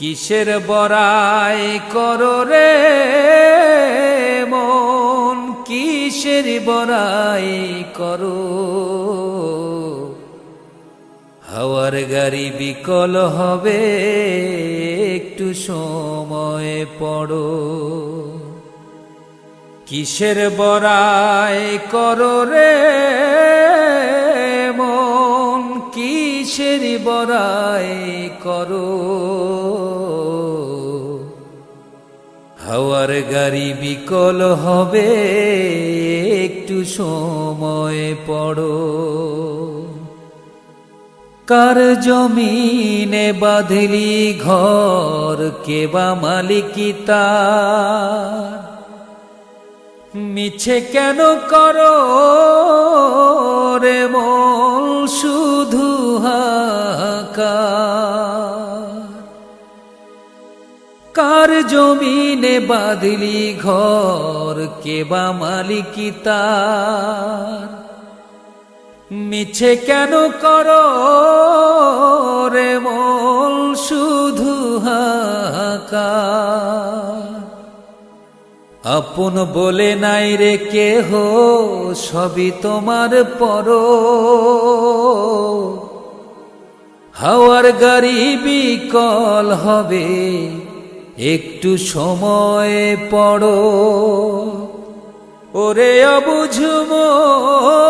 কিসের বড়াই করো রে মন, কিসের বড়াই করো। হাওয়ার গাড়ি বিকল হবে, একটু সময় পড়ো। কিসের বড়াই করো রে মন, কিসের বড়াই করো। হাওয়ার গাড়ি বিকল হবে, একটু সময় পড়ো। কার জমিনে বাঁধলি ঘর, কে বা মালিকি তার। মিছে কেন করো রে মন শুধু হাহাকার। কার জমিনে বাঁধলি ঘর, কে বা মালিকি তার। মিছে কেন করো রে মন শুধু হাহাকার। আপন বলে নাই রে কেহ, সবই তোমার পর। হাওয়ার গাড়ি বিকল হবে, একটু সময় পড়ো। ওরে অবুঝ মন।